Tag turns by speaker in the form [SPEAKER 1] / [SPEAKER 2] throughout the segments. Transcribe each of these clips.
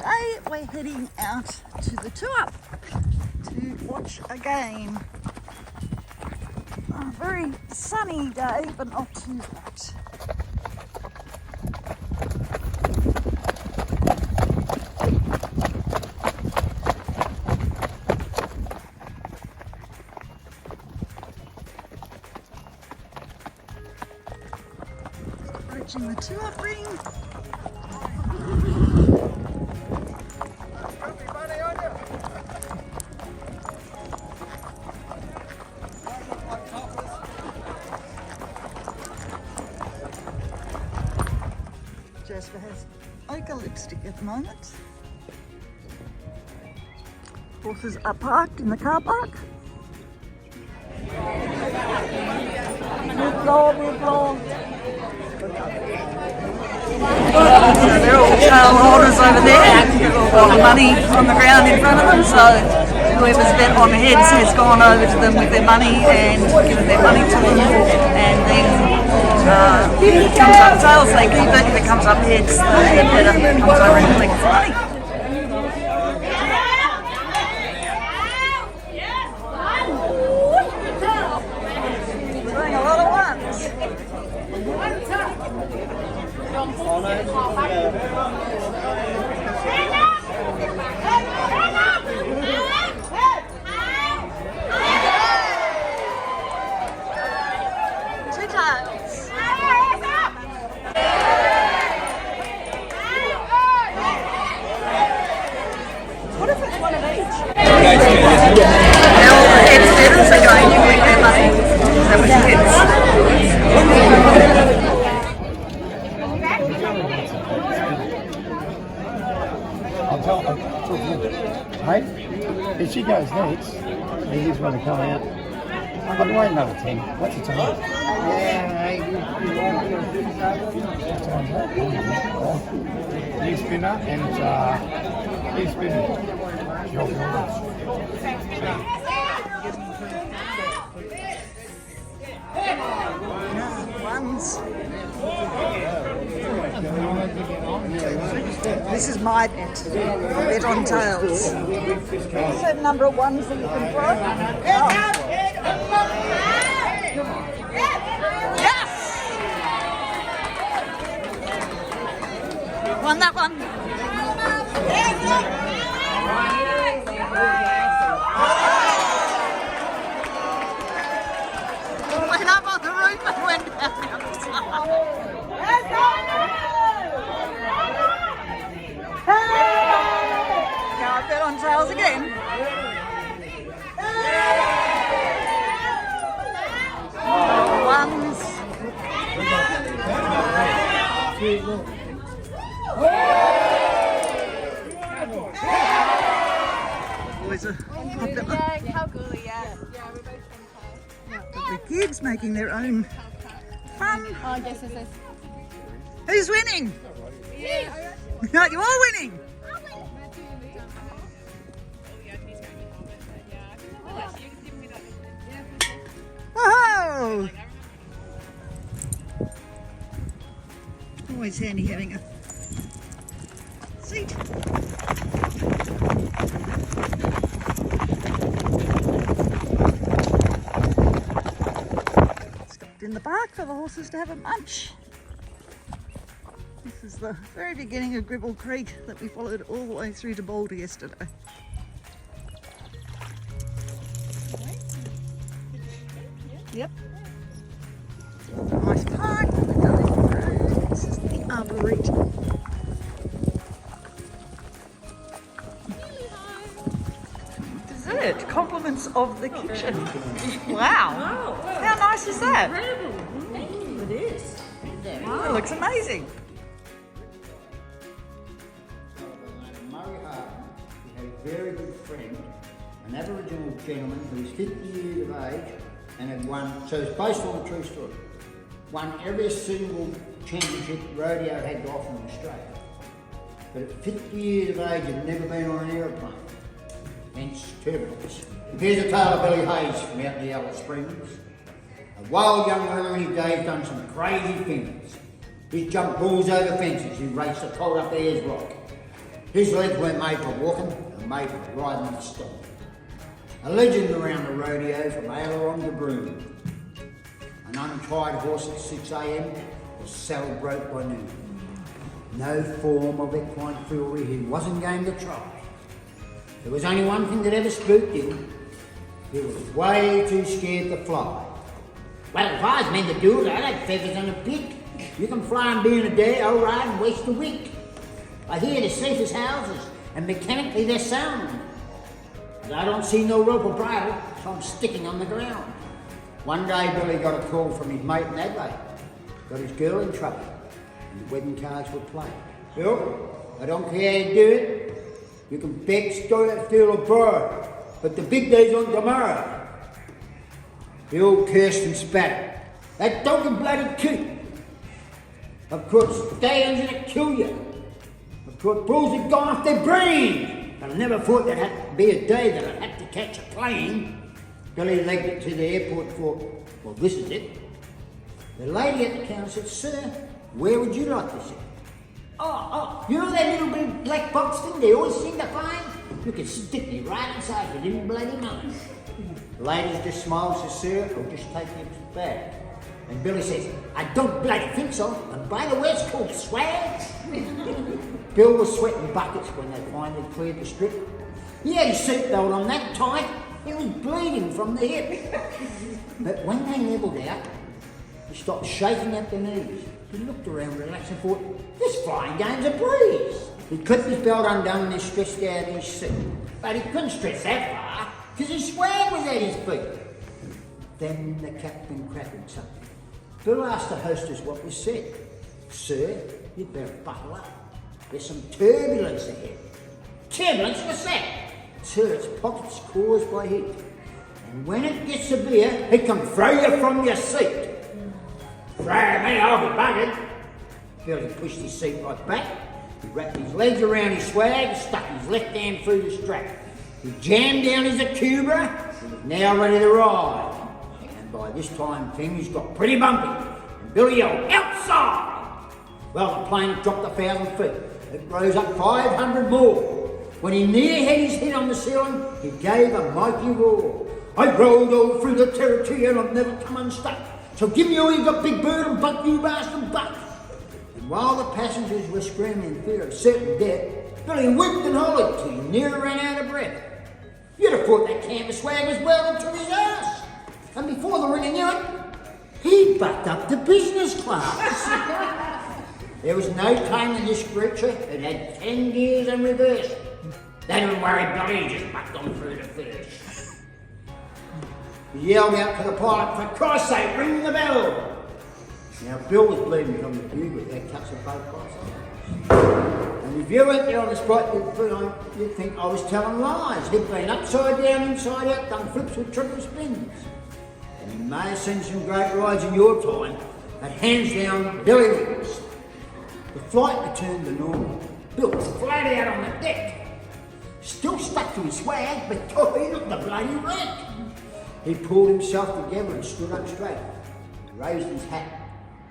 [SPEAKER 1] Today we're heading out to the tour to watch a game. A very sunny day, but not too hot. Approaching the tour ring. Jasper has ochre lipstick at the moment. Horses are parked in the car park. So they're all tail holders over there. They've all got money on the ground in front of them, so whoever's bet on heads has gone over to them with their money and given their money to them, and then if it comes up tails, they keep it. If it comes up heads, the head better comes over and collects the money. Doing a lot of ones. Two times. What if it's one of each? Now all the heads betters are going to collect their money. Is that what you
[SPEAKER 2] Hey, if she goes next, he just want to come out. I'll wait another 10. What's the time? New spinner and new spinner.
[SPEAKER 1] Ones. This is my bet. Bet on tails. Certain number of ones that you can throw. Yes! Won that one. Went up on the roof and went down the other side. Now I bet on tails again. Ones. Boys are popular. The kids making their own fun.
[SPEAKER 3] Oh, yes, yes, yes.
[SPEAKER 1] Who's winning? No, you are winning. Whoa! Always handy having a seat. Stopped in the park for the horses to have a munch. This is the very beginning of Gribble Creek that we followed all the way through to Boulder yesterday. Yep. Nice park. This is the Arboretum. Dessert, compliments of the kitchen. Wow. How nice is that?
[SPEAKER 3] It is.
[SPEAKER 1] Wow. It looks amazing.
[SPEAKER 4] He had a very good friend, an Aboriginal gentleman who was 50 years of age and had won, so it's based on a true story, won every single championship rodeo had to offer in Australia. But at 50 years of age had never been on an aeroplane, hence turbulence. Here's a tale of Billy Hayes from out in the Alice Springs. A wild young runner in his day done some crazy things. He's jumped bulls over fences, he raced a colt up Ayers Rock. His legs weren't made for walking, they were made for riding the stone. A legend around the rodeo from aileron to broom. An untied horse at 6 a.m. was saddle broke by noon. No form of equine foolery he wasn't going to try. There was only one thing that ever spooked him. He was way too scared to fly. Well, if I was meant to do it, I'd have feathers on a pig. You can fly and be in a day, I'll ride and waste a week. I hear the safest houses, and mechanically they're sound. But I don't see no rope or bridle, so I'm sticking on the ground. One day Billy got a call from his mate in Adelaide. Got his girl in trouble, and the wedding cards were played. Bill, I don't care how you do it. You can beg, steal or borrow, but the big day's on tomorrow. Bill cursed and spat. That dog and bloody coot. Of course, stallions that kill you. Of course, bulls had gone off their brains. But I never thought there had to be a day that I had to catch a plane. Billy legged it to the airport and thought, well, this is it. The lady at the counter said, sir, where would you like to sit? Oh, you know that little bit of black box thing they always seem to find? You can stick me right inside it in bloody mind. The lady just smiled and says, sir, I'll just take your bag. And Billy says, I don't bloody think so. And by the way, it's called swag. Bill was sweating buckets when they finally cleared the strip. He had his seatbelt on that tight, he was bleeding from the hip. But when they levelled out, he stopped shaking at the knees. He looked around relaxed and thought, this flying game's a breeze. He clipped his belt undone and he stretched out his seat. But he couldn't stretch that far, because his swag was at his feet. Then the captain crackled something. Bill asked the hostess what was said. Sir, you'd better buckle up. There's some turbulence ahead. Turbulence? What's that? Sir, it's pockets caused by heat. And when it gets severe, it can throw you from your seat. Throw me, I'll be buggered. Billy pushed his seat right back. He wrapped his legs around his swag, stuck his left hand through the strap. He jammed down his Acubra and was now ready to ride. And by this time, things got pretty bumpy. And Billy yelled, outside! Well, the plane dropped 1,000 feet. It rose up 500 more. When he near had his head on the ceiling, he gave a mighty roar. I rolled all through the territory and I've never come unstuck. So give me all you got, big bird, and buck you bastard buck. And while the passengers were screaming in fear of certain death, Billy whooped and hollered till he nearly ran out of breath. You'd have thought that camper swag was welded to his ass. And before the ring knew it, he bucked up to business class. There was no taming this creature. It had 10 gears in reverse. They didn't worry, Billy, he just bucked on through the first. He yelled out to the pilot, for Christ's sake, ring the bell. Now, Bill was bleeding from the bugle. He had cuts of both sides. And if you went there on the spot, you'd think I was telling lies. He'd been upside down, inside out, done flips with triple spins. And you may have seen some great rides in your time, but hands down, Billy wins. The flight returned to normal. Bill was flat out on the deck. Still stuck to his swag, but he looked a bloody wreck. He pulled himself together and stood up straight. He raised his hat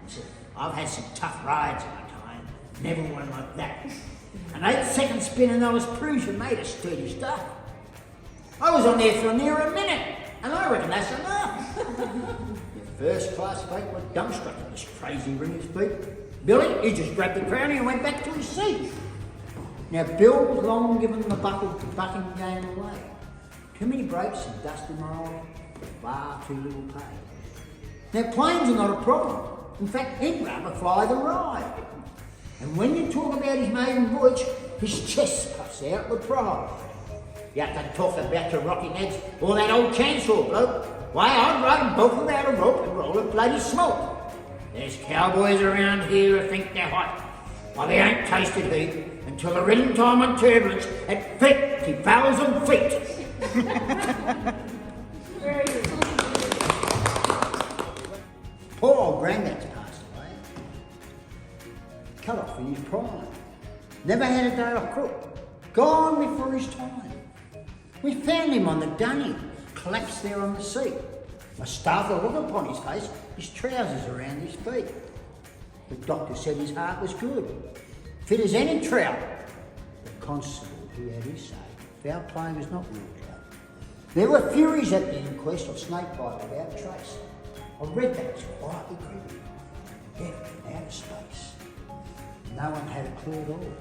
[SPEAKER 4] and said, I've had some tough rides in my time, never one like that. An 8-second spin and those cruisers made a sturdy stuff. I was on there for near a minute, and I reckon that's enough. The first class folk were dumbstruck at this crazy ringer's feet. Billy, he just grabbed the crownie and went back to his seat. Now, Bill was long given the bucking game away. Too many breaks and dusty miles, far too little pay. Now, planes are not a problem. In fact, he'd rather fly than ride. And when you talk about his maiden voyage, his chest puffs out with pride. You have to talk about your rocky heads or that old chainsaw bloke. Why, I'd ride them both without a rope and roll a bloody smoke. There's cowboys around here who think they're hot. Well, they ain't tasted heat until the ridden time on turbulence at 50,000 feet. Poor old granddad's passed away. Cut off in his prime. Never had a day off crook. Gone before his time. We found him on the dunny, collapsed there on the seat. I started to look upon his face, his trousers around his feet. The doctor said his heart was good, fit as any trout. constable, he had his say. Foul play was not ruled out. There were furies at the inquest of snakebite without trace. I read that, it was quietly creepy. Death out of space. No one had a clue at all.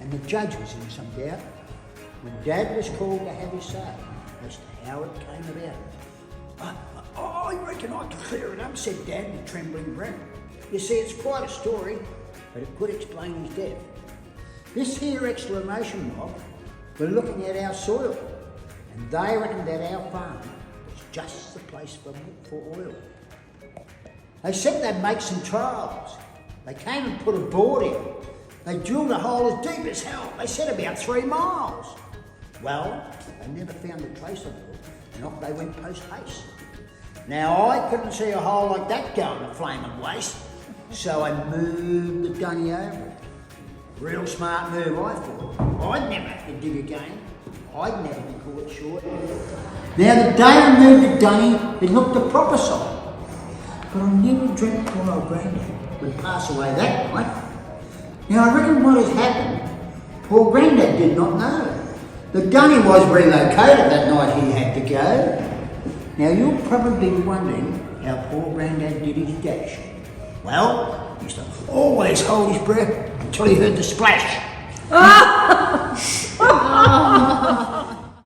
[SPEAKER 4] And the judge was in some doubt. When Dad was called to have his say as to how it came about. I reckon I can clear it up, said Dad with trembling breath. You see, it's quite a story, but it could explain his death. This here exclamation mob were looking at our soil, and they reckoned that our farm was just the place for oil. They said they'd make some trials. They came and put a board in. They drilled a hole as deep as hell. They said about 3 miles. Well, they never found a trace of it, and off they went post-haste. Now, I couldn't see a hole like that going to flaming waste, so I moved the dunny over it. Real smart move, I thought. I'd never have to dig again. I'd never be caught short. Now, the day I moved the dunny, it looked the proper side. But I never dreamt poor old Grandad would pass away that night. Now, I reckon what has happened, poor Grandad did not know. The dunny was relocated that night he had to go. Now, you'll probably be wondering how poor Grandad did his dash. Well, he used to always hold his breath until he heard the splash.